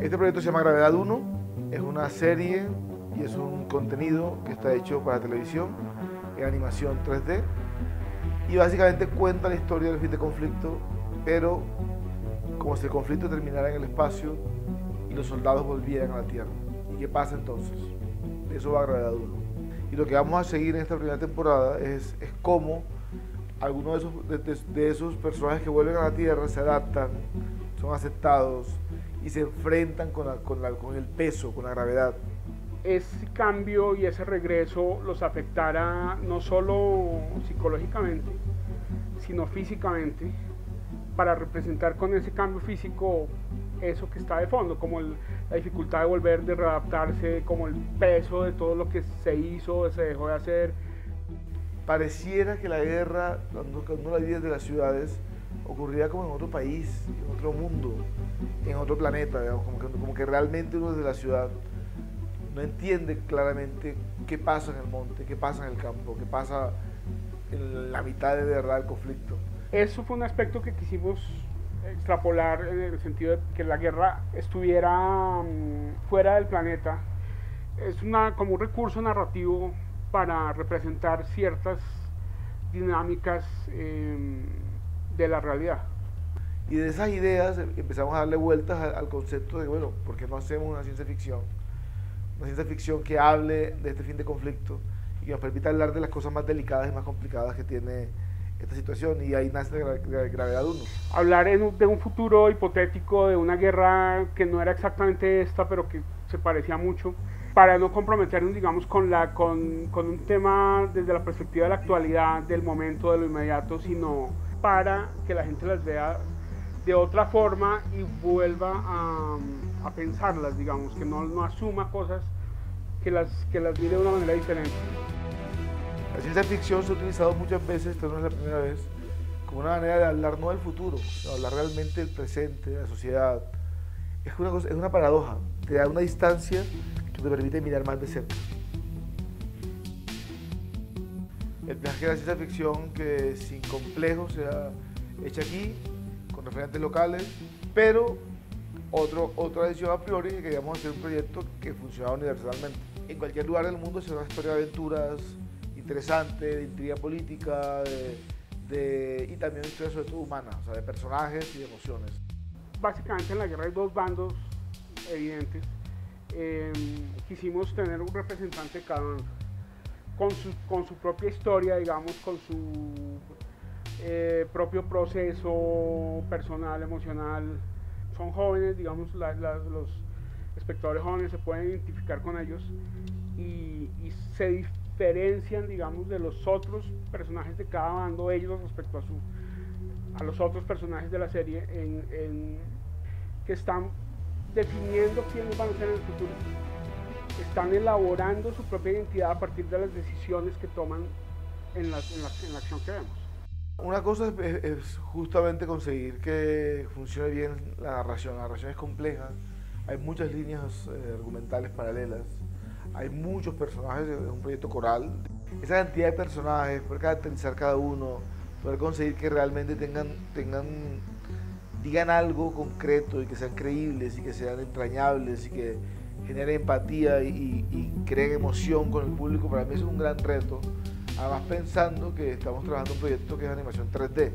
Este proyecto se llama Gravedad 1, es una serie y es un contenido que está hecho para televisión en animación 3D y básicamente cuenta la historia del fin de conflicto, pero como si el conflicto terminara en el espacio y los soldados volvieran a la Tierra. ¿Y qué pasa entonces? De eso va Gravedad 1. Y lo que vamos a seguir en esta primera temporada es cómo algunos de esos personajes que vuelven a la Tierra se adaptan, son aceptados y se enfrentan con el peso, con la gravedad. Ese cambio y ese regreso los afectará no solo psicológicamente, sino físicamente, para representar con ese cambio físico eso que está de fondo, como la dificultad de volver, de readaptarse, como el peso de todo lo que se hizo, se dejó de hacer. Pareciera que la guerra, cuando uno la vive desde las ciudades, ocurría como en otro país, en otro mundo, en otro planeta, digamos, como que realmente uno desde la ciudad no entiende claramente qué pasa en el monte, qué pasa en el campo, qué pasa en la mitad de verdad del conflicto. Eso fue un aspecto que quisimos extrapolar en el sentido de que la guerra estuviera fuera del planeta. Es como un recurso narrativo para representar ciertas dinámicas de la realidad. Y de esas ideas empezamos a darle vueltas al concepto de, bueno, ¿por qué no hacemos una ciencia ficción? Una ciencia ficción que hable de este fin de conflicto y que nos permita hablar de las cosas más delicadas y más complicadas que tiene esta situación, y ahí nace Gravedad 1. Hablar de un futuro hipotético, de una guerra que no era exactamente esta, pero que se parecía mucho, para no comprometernos, digamos, con un tema desde la perspectiva de la actualidad, del momento, de lo inmediato, sino para que la gente las vea de otra forma y vuelva a pensarlas, digamos, que no asuma cosas, que las mire de una manera diferente. La ciencia ficción se ha utilizado muchas veces, esta no es la primera vez, como una manera de hablar no del futuro, sino hablar realmente del presente, de la sociedad. Es una paradoja, te da una distancia que te permite mirar más de cerca. El viaje de la ciencia ficción que sin complejos sea hecha aquí, con referentes locales, pero otra decisión a priori que queríamos hacer un proyecto que funcionaba universalmente. En cualquier lugar del mundo se ve una historia de aventuras interesante, de intriga política, y también una historia sobre todo humana, o sea, de personajes y de emociones. Básicamente en la guerra hay dos bandos evidentes. Quisimos tener un representante de cada bando, con su propia historia, digamos, con su propio proceso personal, emocional. Son jóvenes, digamos, los espectadores jóvenes se pueden identificar con ellos y se diferencian, digamos, de los otros personajes de cada bando, ellos respecto a los otros personajes de la serie, que están definiendo quiénes van a ser en el futuro. Están elaborando su propia identidad a partir de las decisiones que toman en la acción que vemos. Una cosa es justamente conseguir que funcione bien la narración. La narración es compleja, hay muchas líneas argumentales paralelas, hay muchos personajes, es un proyecto coral. Esa cantidad de personajes, poder caracterizar cada uno, poder conseguir que realmente digan algo concreto y que sean creíbles y que sean entrañables y que generen empatía y creen emoción con el público, para mí es un gran reto. Además, pensando que estamos trabajando en un proyecto que es animación 3D.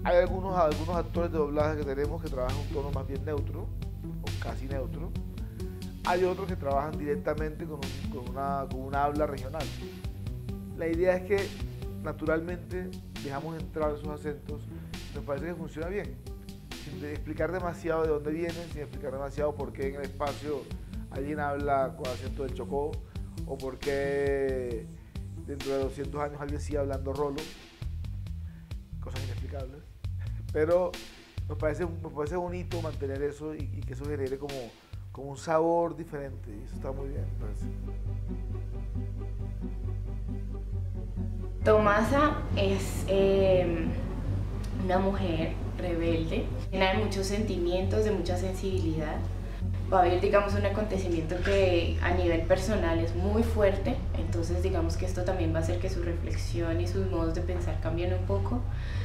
Hay algunos actores de doblaje que tenemos que trabajan un tono más bien neutro, o casi neutro. Hay otros que trabajan directamente con una habla regional. La idea es que naturalmente dejamos entrar esos acentos, nos parece que funciona bien, sin explicar demasiado de dónde vienen, sin explicar demasiado por qué en el espacio alguien habla con acento del Chocó, o por qué dentro de 200 años alguien sigue hablando rolo, cosas inexplicables. Pero nos parece bonito mantener eso y que eso genere como un sabor diferente, y eso está muy bien, me parece. Tomasa es una mujer rebelde, llena de muchos sentimientos, de mucha sensibilidad, va a haber, digamos, un acontecimiento que a nivel personal es muy fuerte, entonces digamos que esto también va a hacer que su reflexión y sus modos de pensar cambien un poco.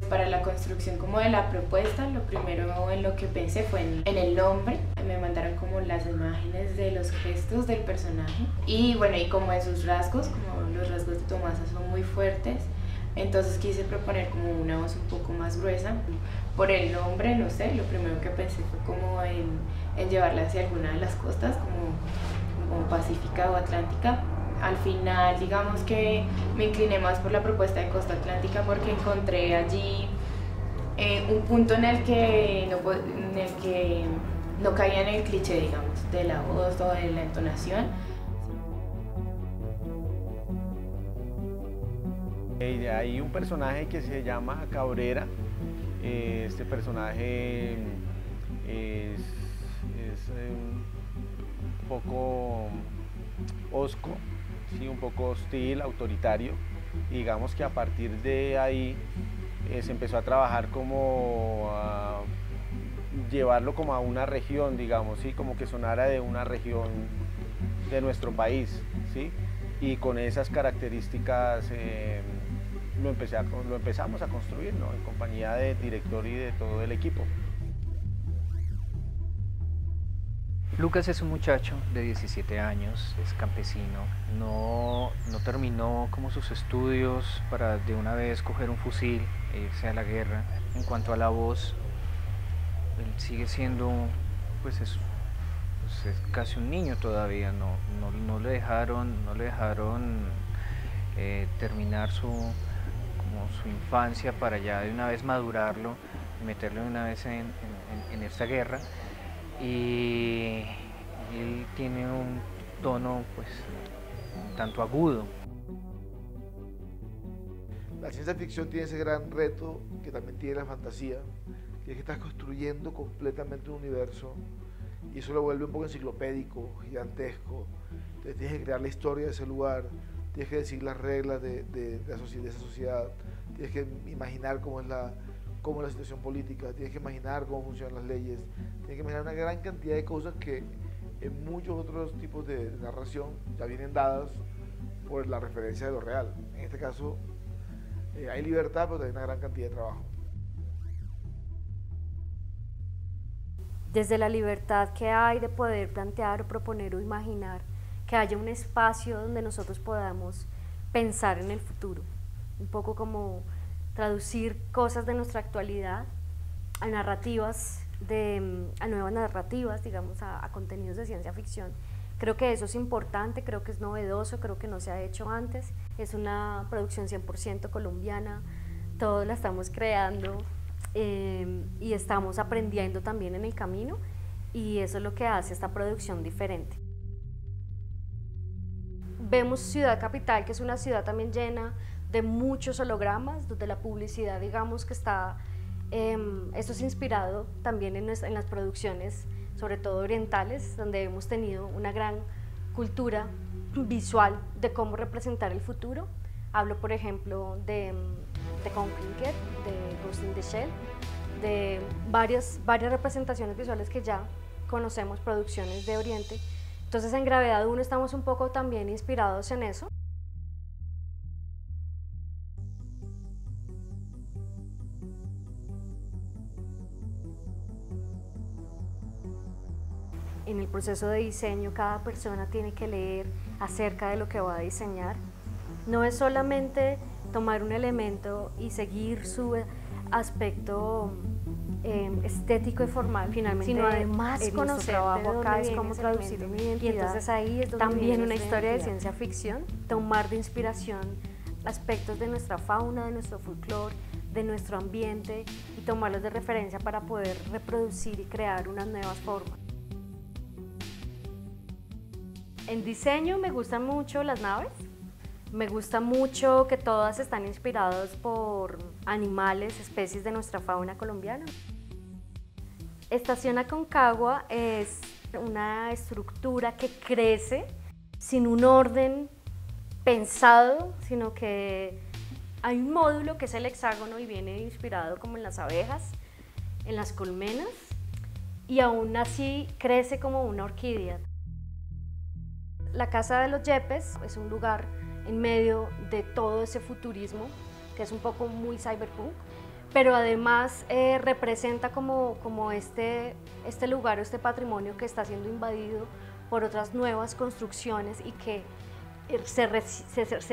Para la construcción como de la propuesta, lo primero en lo que pensé fue en el nombre. Me mandaron como las imágenes de los gestos del personaje y bueno, y como de sus rasgos, como los rasgos de Tomasa son muy fuertes, entonces quise proponer como una voz un poco más gruesa. Por el nombre, no sé, lo primero que pensé fue como en llevarla hacia alguna de las costas, como Pacífica o Atlántica. Al final, digamos que me incliné más por la propuesta de Costa Atlántica porque encontré allí un punto en el que no caía en el cliché, digamos, de la voz o de la entonación. Hay un personaje que se llama Cabrera. Este personaje es un poco hosco, ¿sí? Un poco hostil, autoritario. Y digamos que a partir de ahí se empezó a trabajar como a llevarlo como a una región, digamos, ¿sí? Como que sonara de una región de nuestro país, ¿sí? Y con esas características lo empezamos a construir, ¿no? En compañía del director y de todo el equipo. Lucas es un muchacho de 17 años, es campesino, no terminó como sus estudios para de una vez coger un fusil e irse a la guerra. En cuanto a la voz, él sigue siendo, pues es casi un niño todavía, no le dejaron terminar su infancia para ya de una vez madurarlo y meterlo de una vez en esta guerra. Y él tiene un tono pues un tanto agudo. La ciencia ficción tiene ese gran reto que también tiene la fantasía, que es que estás construyendo completamente un universo y eso lo vuelve un poco enciclopédico, gigantesco. Entonces tienes que crear la historia de ese lugar, tienes que decir las reglas de esa sociedad, tienes que imaginar cómo es la situación política, tienes que imaginar cómo funcionan las leyes, tienes que imaginar una gran cantidad de cosas que en muchos otros tipos de narración ya vienen dadas por la referencia de lo real. En este caso hay libertad, pero también una gran cantidad de trabajo. Desde la libertad que hay de poder plantear o proponer o imaginar, que haya un espacio donde nosotros podamos pensar en el futuro, un poco como traducir cosas de nuestra actualidad a narrativas, a nuevas narrativas, digamos, a contenidos de ciencia ficción. Creo que eso es importante, creo que es novedoso, creo que no se ha hecho antes. Es una producción 100% colombiana, todos la estamos creando y estamos aprendiendo también en el camino y eso es lo que hace esta producción diferente. Vemos Ciudad Capital, que es una ciudad también llena de muchos hologramas, donde la publicidad, digamos que está, esto es inspirado también en las producciones, sobre todo orientales, donde hemos tenido una gran cultura visual de cómo representar el futuro. Hablo, por ejemplo, de Conquer, de Ghost in the Shell, de varias representaciones visuales que ya conocemos, producciones de Oriente. Entonces, en Gravedad 1 estamos un poco también inspirados en eso. En el proceso de diseño, cada persona tiene que leer acerca de lo que va a diseñar. No es solamente tomar un elemento y seguir su aspecto estético y formal, finalmente, sino además conocer trabajo acá es cómo traducir una identidad. Y entonces ahí es donde también una historia de ciencia ficción, tomar de inspiración aspectos de nuestra fauna, de nuestro folclore, de nuestro ambiente y tomarlos de referencia para poder reproducir y crear unas nuevas formas. En diseño me gustan mucho las naves, me gusta mucho que todas están inspiradas por animales, especies de nuestra fauna colombiana. Estación Aconcagua es una estructura que crece sin un orden pensado, sino que hay un módulo que es el hexágono y viene inspirado como en las abejas, en las colmenas, y aún así crece como una orquídea. La Casa de los Yepes es un lugar en medio de todo ese futurismo, que es un poco muy cyberpunk, pero además representa como este lugar o este patrimonio que está siendo invadido por otras nuevas construcciones y que se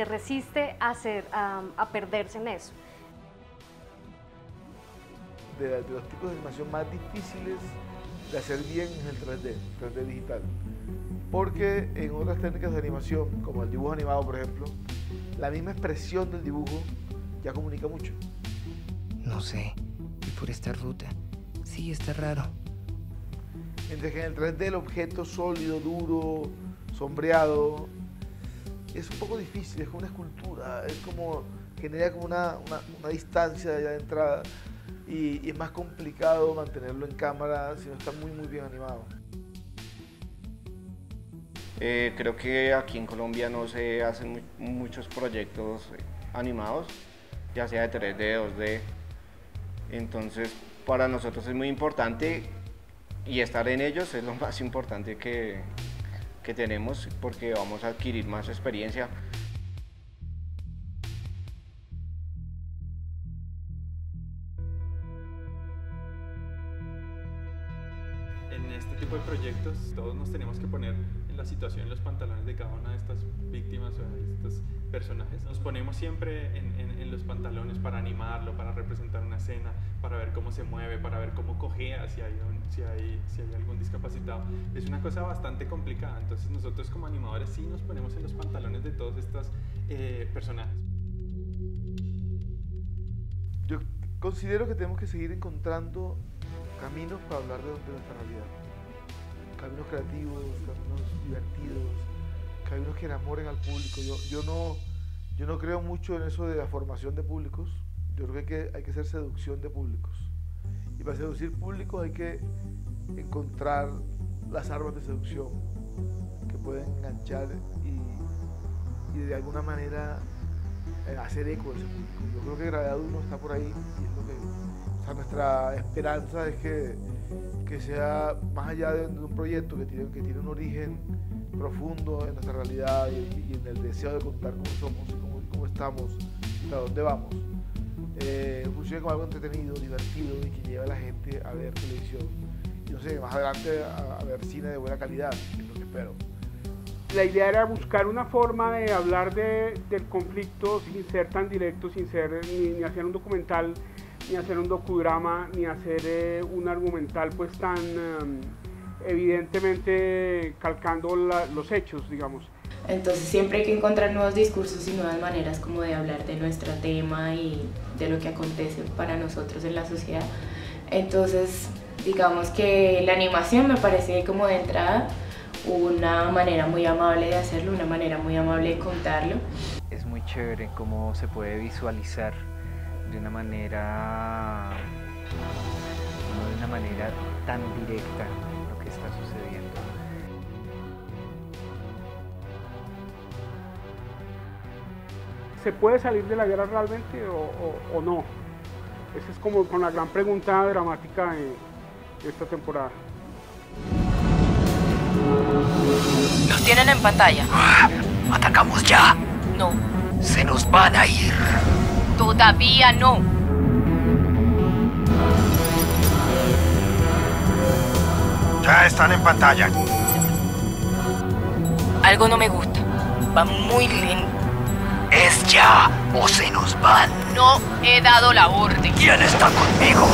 resiste a perderse en eso. De los tipos de animación más difíciles de hacer bien es el 3D digital. Porque en otras técnicas de animación, como el dibujo animado por ejemplo, la misma expresión del dibujo ya comunica mucho. No sé, y por esta ruta, sí está raro. Mientras que en el 3D el objeto sólido, duro, sombreado, es un poco difícil, es como una escultura, es como, genera como una distancia ya de entrada y es más complicado mantenerlo en cámara si no está muy bien animado. Creo que aquí en Colombia no se hacen muchos proyectos animados, ya sea de 3D, 2D, entonces para nosotros es muy importante y estar en ellos es lo más importante que tenemos porque vamos a adquirir más experiencia. En este tipo de proyectos todos nos tenemos que poner en la situación, en los pantalones de cada una de estas víctimas o de estos personajes. Nos ponemos siempre en los pantalones para animarlo, para representar una escena, para ver cómo se mueve, para ver cómo cojea, si hay algún discapacitado. Es una cosa bastante complicada, entonces nosotros como animadores sí nos ponemos en los pantalones de todos estos personajes. Yo considero que tenemos que seguir encontrando caminos para hablar de nuestra realidad. Caminos creativos, caminos divertidos, caminos que enamoren al público. Yo no creo mucho en eso de la formación de públicos. Yo creo que hay que hacer seducción de públicos. Y para seducir públicos hay que encontrar las armas de seducción que pueden enganchar y de alguna manera hacer eco de ese público. Yo creo que Gravedad 1 está por ahí y es lo que... O sea, nuestra esperanza es que sea más allá de un proyecto que tiene un origen profundo en nuestra realidad y en el deseo de contar cómo somos y cómo estamos, a dónde vamos. Funcione como algo entretenido, divertido y que lleve a la gente a ver televisión y no sé, más adelante a ver cine de buena calidad, que es lo que espero. La idea era buscar una forma de hablar del conflicto sin ser tan directo, sin ser ni hacer un documental, ni hacer un docudrama, ni hacer un argumental pues tan evidentemente calcando los hechos, digamos. Entonces siempre hay que encontrar nuevos discursos y nuevas maneras como de hablar de nuestro tema y de lo que acontece para nosotros en la sociedad. Entonces digamos que la animación me parece como de entrada una manera muy amable de hacerlo, una manera muy amable de contarlo. Es muy chévere cómo se puede visualizar de una manera tan directa lo que está sucediendo. ¿Se puede salir de la guerra realmente o no? Esa es como con la gran pregunta dramática de esta temporada. Los tienen en pantalla. ¿Atacamos ya? No. Se nos van a ir. Todavía no. Ya están en pantalla. Algo no me gusta. Va muy lento. Es ya o se nos van. No he dado la orden. ¿Quién está conmigo?